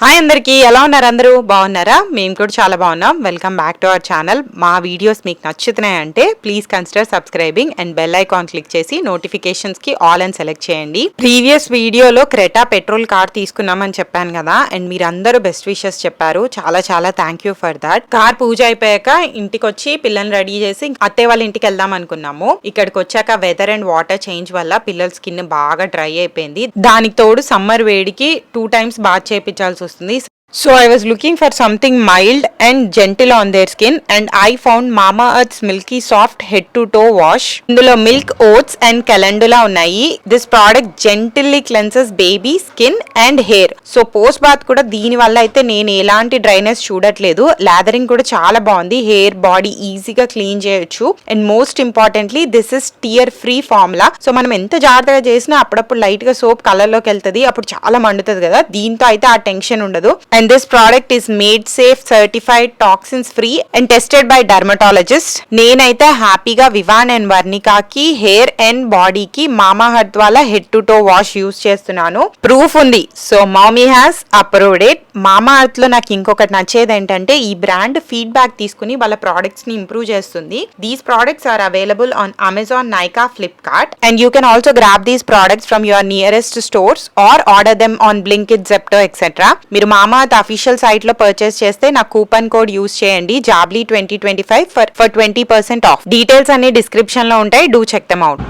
Hi అందరికీ, ఎలా ఉన్నారు? అందరూ బాగున్నారా? మేము కూడా చాలా బాగున్నాం. Welcome back to our channel. మా వీడియోస్ మీకు నచ్చుతున్నాయంటే please consider subscribing and bell icon click చేసి నోటిఫికేషన్స్ కి ఆల్ అని సెలెక్ట్ చేయండి. ప్రీవియస్ వీడియోలో క్రెటా పెట్రోల్ కార్ తీసుకున్నామని చెప్పాను కదా, అండ్ మీరు అందరూ బెస్ట్ విషెస్ చెప్పారు. చాలా చాలా thank you for that. Car puja అయిపోయాక ఇంటికి వచ్చి పిల్లల్ని రెడీ చేసి అత్తయ్య వాళ్ళ ఇంటికి వెళ్దాం అనుకున్నాము. ఇక్కడికి వచ్చాక వెదర్ అండ్ వాటర్ చేంజ్ వల్ల పిల్లల స్కిన్ బాగా డ్రై అయిపోయింది. దానికి తోడు సమ్మర్ వేడికి 2 times బాత్ చేయించాల్సి వస్తుంది. So I was looking for something mild and gentle on their skin, and I found Mama Earth's Milky Soft Head to Toe Wash. ఇందులో milk, oats and calendula ఉన్నాయి. This product gently cleanses baby skin and hair. So post bath కూడా దీని వల్ల అయితే నేను ఎలాంటి dryness చూడట్లేదు. లాదరింగ్ కూడా చాలా బాగుంది. హెయిర్, బాడీ ఈజీగా క్లీన్ చేయొచ్చు. And most importantly this is tear free formula. So మనం ఎంత జాగ్రత్తగా చేసినా అప్పుడప్పుడు లైట్ గా సోప్ కలర్ లోకి వెళ్తుంది, అప్పుడు చాలా మండుతుంది కదా. దీంతో అయితే ఆ టెన్షన్ ఉండదు. And this product is made safe, certified, toxins free and tested by dermatologist. నేనైతే హ్యాపీగా వివాన్ అండ్ వర్ణికాకి హెయిర్ అండ్ బాడీకి మామా హెర్త్ వాళ్ళ head to toe wash use చేస్తున్నాను. ప్రూఫ్ ఉంది. So mummy has approved it. Mamaearth లో నాకు ఇంకొకటి నచ్చేది ఏంటంటే ఈ బ్రాండ్ ఫీడ్బ్యాక్ తీసుకుని వాళ్ళ ప్రోడక్ట్స్ ని ఇంప్రూవ్ చేస్తుంది. These products are available on Amazon, Nykaa, Flipkart, and you can also grab these products from your nearest stores or order them on Blinkit, Zepto etcetera. మీరు మామా అఫీషియల్ సైట్ లో పర్చేస్ చేస్తే నా coupon code use చేయండి, జాబ్లీ 2025 for 20% off. Details అన్ని description లో ఉంటాయి. Do check them out.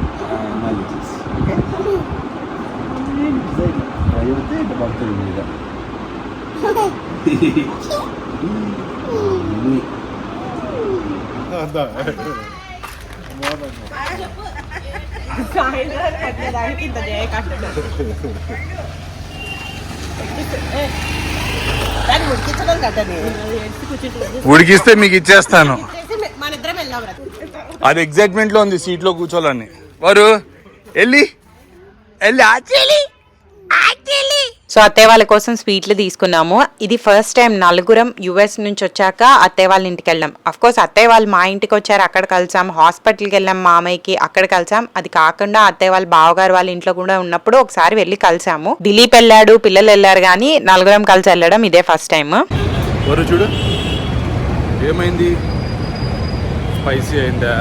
ఉడికిస్తే మీకు ఇచ్చేస్తాను. అది ఎగ్జైట్మెంట్ లో ఉంది సీట్ లో కూర్చోవాలని. వారు వెళ్ళి సో అత్తయ్య వాళ్ళ కోసం స్వీట్లు తీసుకున్నాము. ఇది ఫస్ట్ టైం నలుగురం యుఎస్ నుంచి వచ్చాక అత్తయ్య వాళ్ళ ఇంటికి వెళ్ళాం. అఫ్ కోర్స్ అత్తయ్య వాళ్ళు మా ఇంటికి వచ్చారు, అక్కడ కలిసాం. హాస్పిటల్కి వెళ్ళాం మామయ్యకి, అక్కడ కలిసాం. అది కాకుండా అత్తయ్య వాళ్ళ బావగారు వాళ్ళ ఇంట్లో కూడా ఉన్నప్పుడు ఒకసారి వెళ్ళి కలిసాము. దిలీప్ వెళ్ళాడు, పిల్లలు వెళ్ళారు, కానీ నలుగురం కలిసి వెళ్ళడం ఇదే ఫస్ట్ టైం. చూడు ఏమైంది, స్పైసీ అయిందా?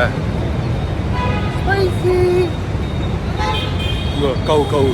కౌ కౌ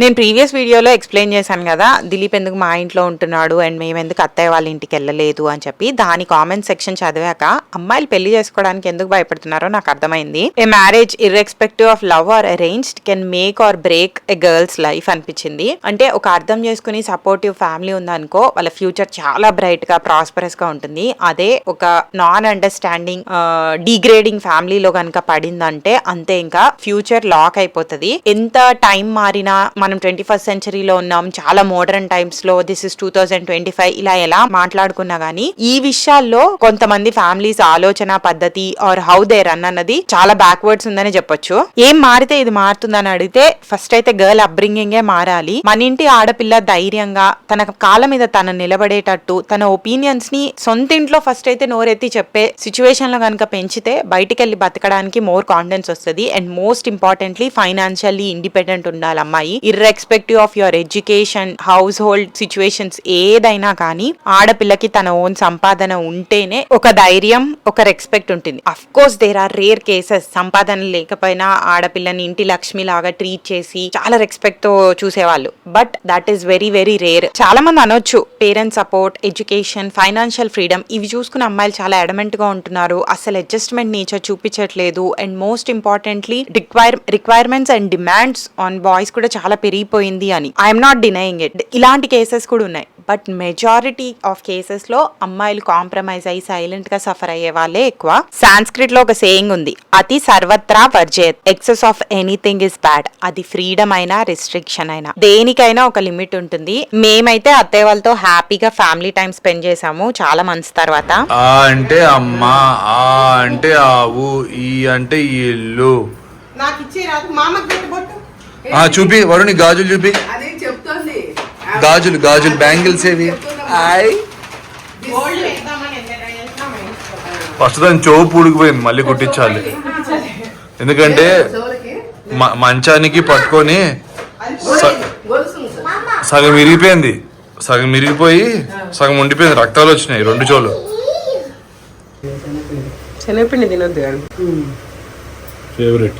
నేను ప్రీవియస్ వీడియోలో ఎక్స్ప్లెయిన్ చేశాను కదా దిలీప్ ఎందుకు మా ఇంట్లో ఉంటున్నాడు అండ్ మేము ఎందుకు అత్తయ్య వాళ్ళ ఇంటికి వెళ్ళలేదు అని చెప్పి. దాని కామెంట్ సెక్షన్ చదివాక అమ్మాయిలు పెళ్లి చేసుకోవడానికి ఎందుకు భయపడుతున్నారో నాకు అర్థమైంది. A marriage irrespective of love or arranged can make or break a girl's life అనిపించింది. అంటే ఒక అర్థం చేసుకుని సపోర్టివ్ ఫ్యామిలీ ఉందనుకో వాళ్ళ ఫ్యూచర్ చాలా బ్రైట్ గా, ప్రాస్పరస్ గా ఉంటుంది. అదే ఒక నాన్ అండర్స్టాండింగ్, డిగ్రేడింగ్ ఫ్యామిలీలో కనుక పడిందంటే అంతే, ఇంకా ఫ్యూచర్ లాక్ అయిపోతుంది. ఎంత టైం మారినా మనం 21st centuryలో ఉన్నాం, చాలా మోడర్న్ టైమ్స్ లో, దిస్ ఇస్ 2025 ఇలా ఎలా మాట్లాడుకున్నా గానీ ఈ విషయాల్లో కొంతమంది ఫ్యామిలీస్ ఆలోచన పద్ధతి ఆర్ హౌ దే రన్ అన్నది చాలా బ్యాక్వర్డ్స్ ఉందని చెప్పొచ్చు. ఏం మారితే ఇది మారుతుందని అడిగితే ఫస్ట్ అయితే గర్ల్ అప్బ్రింగింగే మారాలి. మన ఇంటి ఆడపిల్ల ధైర్యంగా తన కాళ్ళ మీద తను నిలబడేటట్టు తన ఒపీనియన్స్ ని సొంత ఇంట్లో ఫస్ట్ అయితే నోరెత్తి చెప్పే సిచ్యువేషన్ లో కనుక పెంచితే బయటికి వెళ్ళి బతకడానికి మోర్ కాన్ఫిడెన్స్ వస్తుంది. And most importantly financially independent ఉండాలి అమ్మాయి. Irrespective of your education, house hold situations ఏదైనా కానీ ఆడపిల్లకి తన ఓన్ సంపాదన ఉంటేనే ఒక ధైర్యం, ఒక రెస్పెక్ట్ ఉంటుంది. Of course there are rare cases సంపాదన లేకపోయినా ఆడపిల్లని ఇంటి లక్ష్మి లాగా ట్రీట్ చేసి చాలా రెస్పెక్ట్ తో చూసేవాళ్ళు. But that is very very rare. చాలా మంది అనొచ్చు parents support, education, financial freedom ఇవి చూసుకున్న అమ్మాయిలు చాలా అడమెంట్ గా ఉంటున్నారు, అసలు అడ్జస్ట్మెంట్ నేచర్ చూపించట్లేదు. And most importantly requirements and demands on boys కూడా చాలా పెరిగిపోయింది అని. I'm not denying it. ఇలాంటి కేసెస్ కూడా ఉన్నాయి. బట్ మెజారిటీ ఆఫ్ కేసెస్ లో అమ్మాయిలు కాంప్రమైజ్ అయ్యి సైలెంట్ గా సఫర్ అయ్యే వాళ్ళే ఎక్కువ. సాంస్క్రిట్ లో ఒక సేయింగ్ ఉంది, అతి సర్వత్రా వర్జేత్, excess of anything is bad. అది ఫ్రీడమ్ అయినా రిస్ట్రిక్షన్ అయినా దేనికైనా ఒక లిమిట్ ఉంటుంది. మేమైతే అత్తయ్య వాళ్ళతో హ్యాపీగా ఫ్యామిలీ టైం స్పెండ్ చేసాము చాలా మంత్స్ తర్వాత. ఆ అంటే అమ్మ, ఆ అంటే ఆవు, ఈ అంటే ఇల్లు. నాకు ఇచ్చే రాదు మామకి పెట్టబొట్టు. చూపి వరుణి గాజులు చూపి. అదే చెప్తోంది గాజులు బ్యాంగిల్స్ ఏవి? గోల్డ్ వేద్దామని ఎంత ట్రై చేసినా ఫస్ట్ దాని చెవు పూడికిపోయింది, మళ్ళీ కుట్టించాలి. ఎందుకంటే మంచానికి పట్టుకొని సగం విరిగిపోయింది, సగం విరిగిపోయి సగం ఉండిపోయింది, రక్తాలు వచ్చినాయి 2 చెవులు. శనగపిండి తినొద్దు కానీ ఫేవరెట్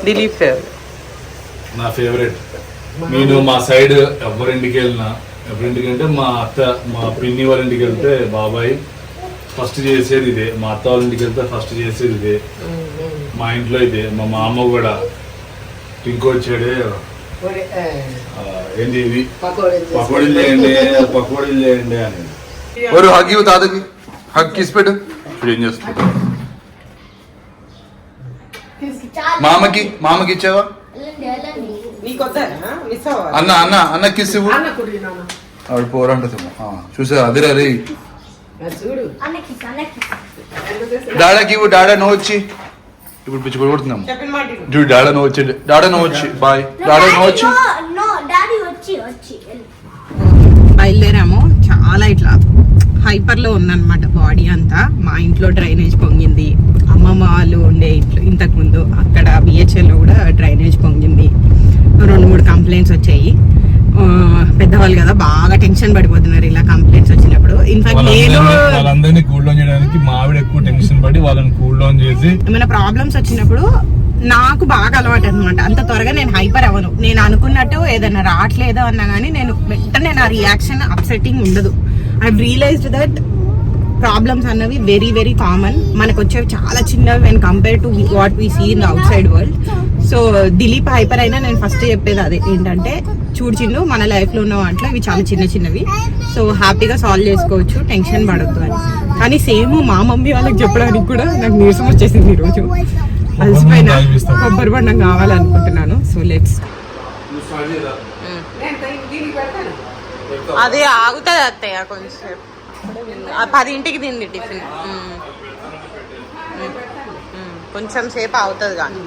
దిలీప్ ఫేవరెట్, నా ఫేవరెట్. నేను మా సైడ్ ఎవరింటికి వెళ్ళినా, ఎవరింటికి అంటే మా అత్త మా పిన్ని వాళ్ళ ఇంటికి వెళ్తే బాబాయ్ ఫస్ట్ చేసేది ఇదే, మా అత్త వాళ్ళ ఇంటికి వెళ్తే ఫస్ట్ చేసేది ఇదే, మా ఇంట్లో ఇదే. మా మామ కూడా ఇంకోటి చెడే ఏంటి ఇవి పకోడీలు చేయండి అని. ఎవరు హగ్ ఇవ్వు తాతకి, హగ్ కిసి పెట్టు. ఇప్పుడు ఏం చేస్తాడు మామకి ఇచ్చావా? అన్న అన్న అన్న కిస్ ఇవ్వు. ఆవిడ పోరంటుంది చూసా అదిరా రే. డాడాకి ఇవ్వు, డాడా నో వచ్చి ఇప్పుడు పిచ్చి కొడుతున్నాము. చూడు డాడా నో వచ్చి, డాడా నో వచ్చి బాయ్, డాడా నో వచ్చి. బయలుదేరాము. చాలా ఇట్లా హైపర్ లో ఉందన్నమాట బాడీ అంతా. మా ఇంట్లో డ్రైనేజ్ పొంగింది, అమ్మమ్మ వాళ్ళు ఉండే ఇంట్లో ఇంతకు ముందు అక్కడ బిహెచ్ఎల్ లో కూడా డ్రైనేజ్ పొంగింది. 2-3 కంప్లైంట్స్ వచ్చాయి. పెద్దవాళ్ళు కదా బాగా టెన్షన్ పడిపోతున్నారు ఇలా కంప్లైంట్స్ వచ్చినప్పుడు. ఇన్ఫాక్ట్ నేను వాళ్ళందరినీ కూల్ డౌన్ చేయడానికి మా ఆవిడ ఎక్కువ టెన్షన్ పడి వాళ్ళని కూల్ డౌన్ చేసి ఏమైనా ప్రాబ్లమ్స్ వచ్చినప్పుడు నాకు బాగా అలవాటు అనమాట. అంత త్వరగా నేను హైపర్ అవ్వను. నేను అనుకున్నట్టు ఏదైనా రావట్లేదో అన్నా కానీ నేను వెంటనే నా రియాక్షన్ అప్సెట్టింగ్ ఉండదు. ఐ రియలైజ్డ్ దట్ ప్రాబ్లమ్స్ అన్నవి వెరీ వెరీ కామన్. మనకు వచ్చేవి చాలా చిన్నవి when compare to what we see in the outside world. So Dileep hyper అయినా నేను ఫస్ట్ చెప్పేది అదే ఏంటంటే, చూడు చిన్ను, మన లైఫ్ లో ఉన్న వాటిలో ఇవి చాలా చిన్న చిన్నవి, సో హ్యాపీగా సాల్వ్ చేసుకోవచ్చు, టెన్షన్ పడద్దు అని. కానీ సేమ్ మా మమ్మీ వాళ్ళకి చెప్పడానికి కూడా నాకు నీరసం వచ్చేసింది ఈరోజు. అలసిపోయినా కొబ్బరి బండం కావాలనుకుంటున్నాను. So let's. అది ఆగుతుంది అత్తయ్య కొంచెం. 10ంటికి తింది టిఫిన్, కొంచెం సేపు అవుతుంది కానీ.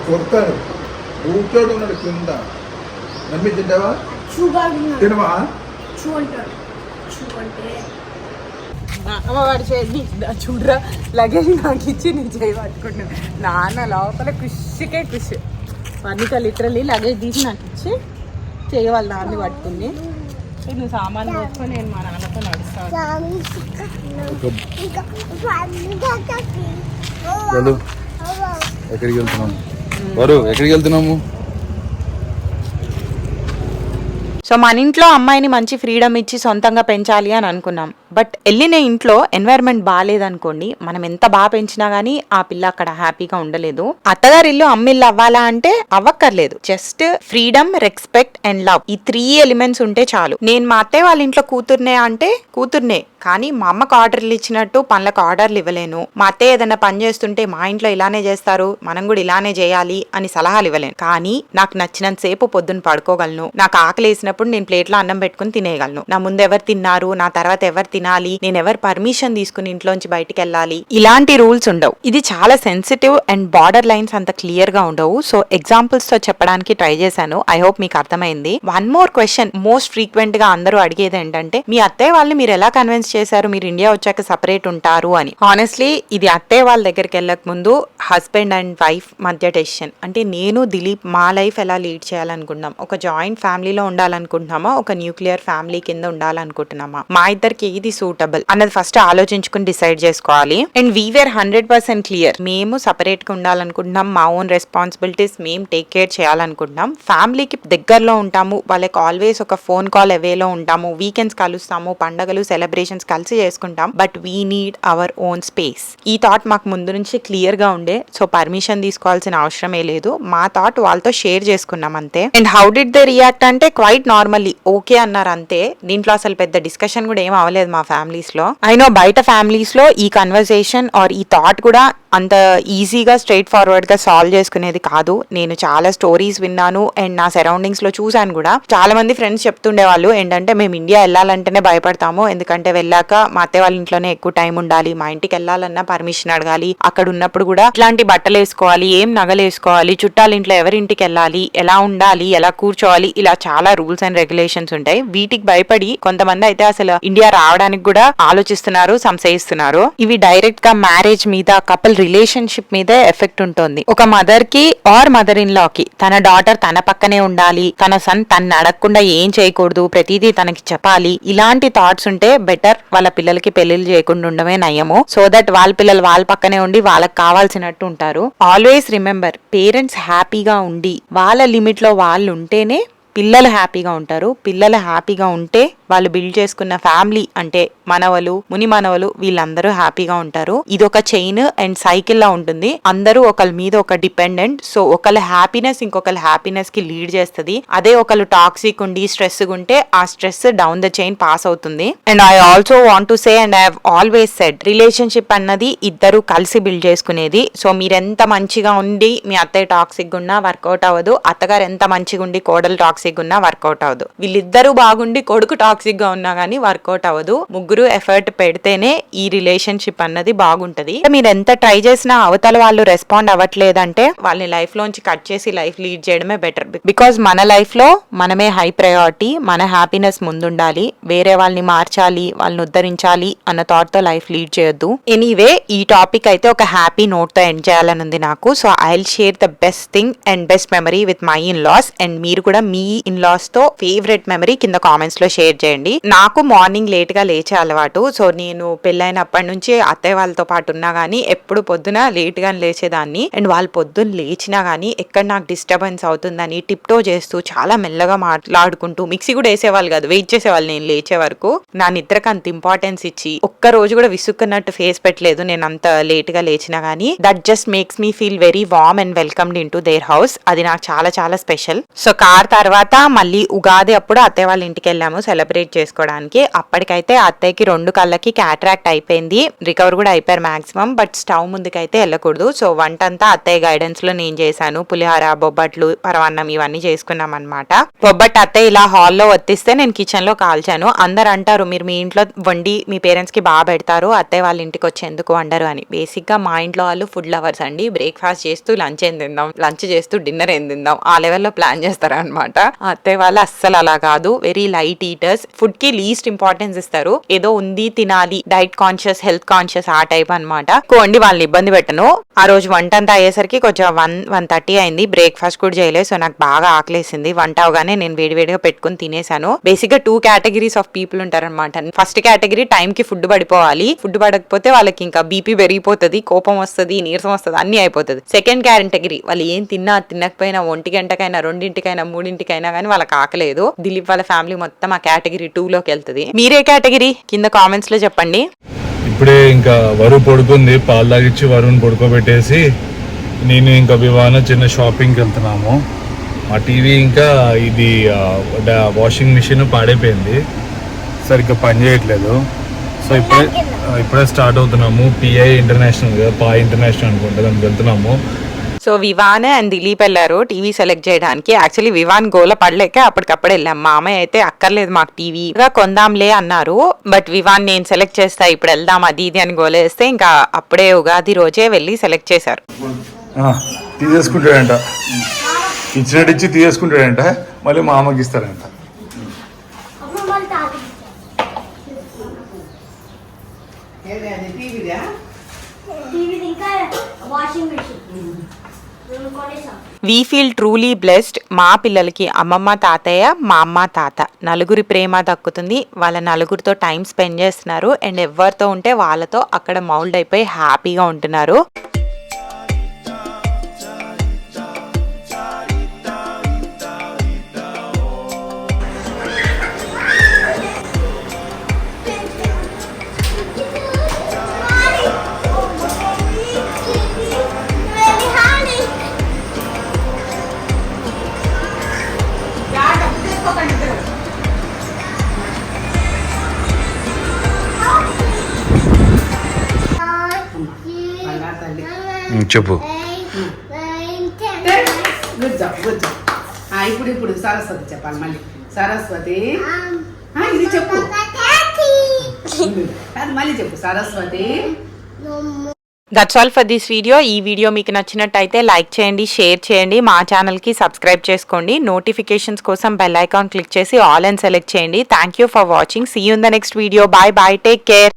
కొడతాడు ఊటాడు ఉన్నాడు కింద. నమ్మి తింటావా? తినవా? చూడరా లగేజ్ నాకు ఇచ్చి నీ చేయి పట్టుకుంటున్నా. నాన్న లోపల కృషికే కృషి. అన్నిక లిటరల్లీ లగేజ్ తీసి నాకు ఇచ్చి చేయి వాళ్ళ నాన్ని పట్టుకుంది. నువ్వు సామాన్ మోసుకొని నేను మా నాన్నతో నడుస్తాను. ఎక్కడికి వెళ్తున్నాము? ఎక్కడికి వెళ్తున్నాము? సో మన ఇంట్లో అమ్మాయిని మంచి ఫ్రీడమ్ ఇచ్చి సొంతంగా పెంచాలి అని అనుకున్నాం. బట్ వెళ్ళిన ఇంట్లో ఎన్వైరన్మెంట్ బాగాలేదనుకోండి, మనం ఎంత బాగా పెంచినా గానీ ఆ పిల్ల అక్కడ హ్యాపీగా ఉండలేదు. అత్తగారి ఇల్లు అమ్మిల్లు అవ్వాలా అంటే అవ్వక్కర్లేదు. Just freedom, respect and love, ఈ 3 ఎలిమెంట్స్ ఉంటే చాలు. నేను మా అత్తయ్య వాళ్ళ ఇంట్లో కూతుర్నే అంటే కూతుర్నే, కానీ మా అమ్మకు ఆర్డర్లు ఇచ్చినట్టు పనులకు ఆర్డర్లు ఇవ్వలేను. మా అత్తయ్య ఏదైనా పని చేస్తుంటే మా ఇంట్లో ఇలానే చేస్తారు, మనం కూడా ఇలానే చేయాలి అని సలహాలు ఇవ్వలేను. కానీ నాకు నచ్చినంత సేపు పొద్దున్న పడుకోగలను. నాకు ఆకలి వేసినప్పుడు నేను ప్లేట్లో అన్నం పెట్టుకుని తినేయగలను. నా ముందు ఎవరు తిన్నారు, నా తర్వాత ఎవరు తినాలి, నేను ఎవరు పర్మిషన్ తీసుకుని ఇంట్లోంచి బయటికి వెళ్ళాలి, ఇలాంటి రూల్స్ ఉండవు. ఇది చాలా సెన్సిటివ్ అండ్ బార్డర్ లైన్స్ అంత క్లియర్ గా ఉండవు. సో ఎగ్జాంపుల్స్ తో చెప్పడానికి ట్రై చేశాను. ఐ హోప్ మీకు అర్థమైంది. One more question most frequent గా అందరూ అడిగేది ఏంటంటే, మీ అత్తయ్య వాళ్ళని మీరు ఎలా కన్విన్స్ చేశారు మీరు ఇండియా వచ్చాక సపరేట్ ఉంటారు అని. హానెస్ట్లీ ఇది అత్తయ్య వాళ్ళ దగ్గరికి వెళ్ళక ముందు హస్బెండ్ అండ్ వైఫ్ మధ్య డెసిషన్. అంటే నేను దిలీప్ మా లైఫ్ ఎలా లీడ్ చేయాలనుకుంటున్నాం, ఒక జాయింట్ ఫ్యామిలీలో ఉండాలనుకుంటున్నామా, ఒక న్యూక్లియర్ ఫ్యామిలీ కింద ఉండాలనుకుంటున్నామా, మా ఇద్దరికి ఏది సూటబుల్ అన్నది ఫస్ట్ ఆలోచించుకుని డిసైడ్ చేసుకోవాలి. And we are 100% clear. మేము సపరేట్ గా ఉండాలనుకుంటున్నాం, మా ఓన్ రెస్పాన్సిబిలిటీస్ మేము టేక్ కేర్ చేయాలనుకుంటున్నాం, ఫ్యామిలీకి దగ్గరలో ఉంటాము, వాళ్ళకి ఆల్వేస్ ఒక ఫోన్ కాల్ అవేలో ఉంటాము, వీకెండ్స్ కలుస్తాము, పండగలు సెలబ్రేషన్స్ కలిసి చేసుకుంటాం, but we need our own space. ఈ థాట్ మాకు ముందు నుంచి క్లియర్ గా ఉండే. సో పర్మిషన్ తీసుకోవాల్సిన అవసరమే లేదు. మా థాట్ వాళ్ళతో షేర్ చేసుకున్నాం అంతే. And how did they react అంటే క్వైట్ నార్మల్లీ ఓకే అన్నారు అంతే. దీంట్లో అసలు పెద్ద డిస్కషన్ కూడా ఏం అవ్వలేదు మా ఫ్యామిలీస్ లో. అయినో బయట ఫ్యామిలీస్ లో ఈ కన్వర్సేషన్ ఆర్ ఈ థాట్ కూడా అంత ఈజీగా స్ట్రైట్ ఫార్వర్డ్ గా సాల్వ్ చేసుకునేది కాదు. నేను చాలా స్టోరీస్ విన్నాను అండ్ నా సరౌండింగ్స్ లో చూసాను కూడా. చాలా మంది ఫ్రెండ్స్ చెప్తుండే వాళ్ళు ఏంటంటే మేము ఇండియా వెళ్ళాలంటేనే భయపడతాము, ఎందుకంటే వెళ్ళాక మా అత్తయ్య వాళ్ళ ఇంట్లోనే ఎక్కువ టైం ఉండాలి, మా ఇంటికి వెళ్ళాలన్నా పర్మిషన్ అడగాలి, అక్కడ ఉన్నప్పుడు కూడా ఇట్లాంటి బట్టలు వేసుకోవాలి, ఏం నగలు వేసుకోవాలి, చుట్టాల ఇంట్లో ఎవరింటికి వెళ్ళాలి, ఎలా ఉండాలి, ఎలా కూర్చోవాలి, ఇలా చాలా రూల్స్ అండ్ రెగ్యులేషన్స్ ఉంటాయి. వీటికి భయపడి కొంతమంది అయితే అసలు ఇండియా రావడానికి కూడా ఆలోచిస్తున్నారు, సంశయిస్తున్నారు. ఇవి డైరెక్ట్ గా మ్యారేజ్ మీద, కపుల్ రిలేషన్షిప్ మీదే ఎఫెక్ట్ ఉంటుంది. ఒక మదర్ కి ఆర్ మదర్ ఇన్ లా కి తన డాటర్ తన పక్కనే ఉండాలి, తన సన్ తను అడగకుండా ఏం చేయకూడదు, ప్రతిదీ తనకి చెప్పాలి, ఇలాంటి థాట్స్ ఉంటే బెటర్ వాళ్ళ పిల్లలకి పెళ్లిళ్ళు చేయకుండా ఉండమే నయము. సో దట్ వాళ్ళ పిల్లలు వాళ్ళ పక్కనే ఉండి వాళ్ళకి కావాల్సినట్టు ఉంటారు. ఆల్వేస్ రిమెంబర్, పేరెంట్స్ హ్యాపీగా ఉండి వాళ్ళ లిమిట్ లో వాళ్ళు ఉంటేనే పిల్లలు హ్యాపీగా ఉంటారు. పిల్లలు హ్యాపీగా ఉంటే వాళ్ళు బిల్డ్ చేసుకున్న ఫ్యామిలీ అంటే మనవలు, ముని మనవలు వీళ్ళందరూ హ్యాపీగా ఉంటారు. ఇది ఒక చైన్ అండ్ సైకిల్ లా ఉంటుంది. అందరూ ఒకళ్ళ మీద ఒక డిపెండెంట్. సో ఒకళ్ళ హ్యాపీనెస్ ఇంకొకళ్ళ హ్యాపీనెస్ కి లీడ్ చేస్తుంది. అదే ఒకళ్ళు టాక్సిక్ ఉండి స్ట్రెస్ ఉంటే ఆ stress down the chain pass అవుతుంది. And I also want to say and I have always said, relationship అన్నది ఇద్దరు కలిసి బిల్డ్ చేసుకునేది. సో మీరెంత మంచిగా ఉండి మీ అత్తయ్య టాక్సిక్ ఉన్నా వర్కౌట్ అవ్వదు, అత్తగారు ఎంత మంచిగా ఉండి కోడలు టాక్సిక్ ఉన్నా వర్కౌట్ అవ్వదు, వీళ్ళిద్దరూ బాగుండి కొడుకు టాక్సిక్ గా ఉన్నా గానీ వర్కౌట్ అవ్వదు. ముగ్గురు ఎఫర్ట్ పెడితేనే ఈ రిలేషన్షిప్ అన్నది బాగుంటది. మీరు ఎంత ట్రై చేసినా అవతల వాళ్ళు రెస్పాండ్ అవ్వట్లేదంటే వాళ్ళని లైఫ్ లోంచి కట్ చేసి లైఫ్ లీడ్ చేయడమే బెటర్. బికాజ్ మన లైఫ్ లో మనమే హై ప్రయారిటీ, మన హ్యాపీనెస్ ముందుండాలి. వేరే వాళ్ళని మార్చాలి, వాళ్ళని ఉద్ధరించాలి అన్న థాట్ తో లైఫ్ లీడ్ చేయొద్దు. ఎనీవే, ఈ టాపిక్ అయితే ఒక హ్యాపీ నోట్ తో ఎండ్ చేయాలని ఉంది నాకు. So I will share the best thing and best memory with my in laws. And మీరు కూడా మీ ఇన్ లాస్ తో ఫేవరెట్ మెమరీ కింద కామెంట్స్ లో షేర్ చేయండి. నాకు మార్నింగ్ లేట్ గా లేచే అలవాటు. సో నేను పెళ్ళైనప్పటి నుంచి అత్తయ్య వాళ్ళతో పాటు ఉన్నా గానీ ఎప్పుడు పొద్దున లేట్ గా లేచేదాన్ని. అండ్ వాళ్ళు పొద్దున్న లేచినా గానీ ఎక్కడ నాకు డిస్టర్బెన్స్ అవుతుందని టిప్టో చేస్తూ చాలా మెల్లగా మాట్లాడుకుంటూ, మిక్సీ కూడా వేసేవాళ్ళు కాదు, వెయిట్ చేసేవాళ్ళు నేను లేచే వరకు. నా నిద్రకు అంత ఇంపార్టెన్స్ ఇచ్చి ఒక్క రోజు కూడా విసుక్కున్నట్టు ఫేస్ పెట్టలేదు నేను అంత లేట్ గా లేచినా గానీ. That just makes me feel very warm and welcomed into their house. అది నాకు చాలా చాలా స్పెషల్. సో కార్ తర్వాత మళ్ళీ ఉగాది అప్పుడు అత్తయ్య వాళ్ళ ఇంటికి వెళ్ళాము సెలబ్రేట్ చేసుకోవడానికి. అప్పటికైతే అత్తయ్యకి 2 కళ్ళకి క్యాటరాక్ట్ అయిపోయింది, రికవర్ కూడా అయిపోయారు మాక్సిమం. బట్ స్టవ్ ముందుకైతే వెళ్ళకూడదు. సో వంట అంతా అత్తయ్య గైడెన్స్ లో నేను చేశాను. పులిహార, బొబ్బట్లు, పరవన్నం ఇవన్నీ చేసుకున్నాం అనమాట. బొబ్బట్ అత్తయ్య ఇలా హాల్లో వత్తిస్తే నేను కిచెన్ లో కాల్చాను. అందరు అంటారు మీరు మీ ఇంట్లో వండి మీ పేరెంట్స్ కి బాగా పెడతారు, అత్తయ్య వాళ్ళ ఇంటికి వచ్చి ఎందుకు వండరు అని. బేసిక్ గా మా ఇంట్లో వాళ్ళు ఫుడ్ లవర్స్ అండి. బ్రేక్ఫాస్ట్ చేస్తూ లంచ్ ఏం తిందాం, లంచ్ చేస్తూ డిన్నర్ ఏం తిందాం, ఆ లెవెల్లో ప్లాన్ చేస్తారు అనమాట. అత్తయ్య వాళ్ళు అస్సలు అలా కాదు, వెరీ లైట్ ఈటర్స్. ఫుడ్ కి లీస్ట్ ఇంపార్టెన్స్ ఇస్తారు. ఏదో ఉంది తినాలి, డైట్ కాన్షియస్, హెల్త్ కాన్షియస్ ఆ టైప్ అనమాట. కోండి వాళ్ళని ఇబ్బంది పెట్టను. ఆ రోజు వంట అంతా అయ్యేసరికి కొంచెం 1:30 అయింది. బ్రేక్ఫాస్ట్ కూడా చేయలేదు. సో నాకు బాగా ఆకలేసింది. వంట అవగానే నేను వేడివేడిగా పెట్టుకుని తినేసాను. బేసిక్ గా 2 కేటగిరీస్ ఆఫ్ పీపుల్ ఉంటారనమాట. ఫస్ట్ కేటగిరీ టైం కి ఫుడ్ పడిపోవాలి, ఫుడ్ పడకపోతే వాళ్ళకి ఇంకా బీపీ పెరిగిపోతుంది, కోపం వస్తుంది, నీరసం వస్తుంది, అన్ని అయిపోతుంది. సెకండ్ కేటగిరీ వాళ్ళు ఏం తిన్నా తినకపోయినా 1 గంటకైనా 2ంటికైనా 3ంటికైనా కానీ వాళ్ళకి ఆకలేదు. దిలీప్ వాళ్ళ ఫ్యామిలీ మొత్తం ఆ కేటగిరీ 2 లోకి వెళ్తుంది. మీరే కేటగిరీ కింద కామెంట్స్ లో చెప్పండి. ఇప్పుడే ఇంకా వరు పడుకుంది, పాలు తాగిచ్చి వరుణ్ పడుకోబెట్టేసి నేను ఇంకా వివాన చిన్న షాపింగ్కి వెళ్తున్నాము. మా టీవీ ఇంకా ఇది వాషింగ్ మిషన్ పాడైపోయింది, సరిగ్గా పని చేయట్లేదు. సో ఇప్పుడే స్టార్ట్ అవుతున్నాము. పిఐ ఇంటర్నేషనల్, పా ఇంటర్నేషనల్ అనుకుంటా, దానికి వెళ్తున్నాము. సో వివాన్ అండ్ దిలీప్ వెళ్ళారు టీవీ సెలెక్ట్ చేయడానికి. యాక్చువల్లీ వివాన్ గోల పడలేక అప్పటికప్పుడు వెళ్ళాం. మామయ్య అయితే అక్కర్లేదు మాకు టీవీ కొందాంలే అన్నారు. బట్ వివాన్ నేను సెలెక్ట్ చేస్తా ఇప్పుడు వెళ్దాం అది ఇది అని గోలేస్తే ఇంకా అప్పుడే ఉగాది రోజే వెళ్ళి సెలెక్ట్ చేశారు. తీసేసుకుంటాడంట, ఇచ్చినట్టు ఇచ్చి తీసేసుకుంటాడంట, మళ్ళీ మా అమ్మకి ఇస్తారంట. We feel truly blessed. మా పిల్లలకి అమ్మమ్మ, తాతయ్య, మా అమ్మ, తాత నలుగురి ప్రేమ దక్కుతుంది. వాళ్ళ నలుగురితో టైం స్పెండ్ చేస్తున్నారు. అండ్ ఎవరితో ఉంటే వాళ్ళతో అక్కడ మౌల్డ్ అయిపోయి హ్యాపీగా ఉంటున్నారు. చెప్పు గుడ్ జాబ్ గుడ్ జాబ్. ఇప్పుడు సరస్వతి చెప్పాలి మళ్ళీ. సరస్వతి ఇది చెప్పు. అది మళ్ళీ చెప్పు. Saraswati. That's all for this video. ఈ వీడియో మీకు నచ్చినట్టయితే లైక్ చేయండి, షేర్ చేయండి, మా ఛానల్కి సబ్స్క్రైబ్ చేసుకోండి. నోటిఫికేషన్స్ కోసం బెల్ ఐకాన్ క్లిక్ చేసి ఆల్ అండ్ సెలెక్ట్ చేయండి. Thank you for watching. See you in the next video. Bye bye. Take care.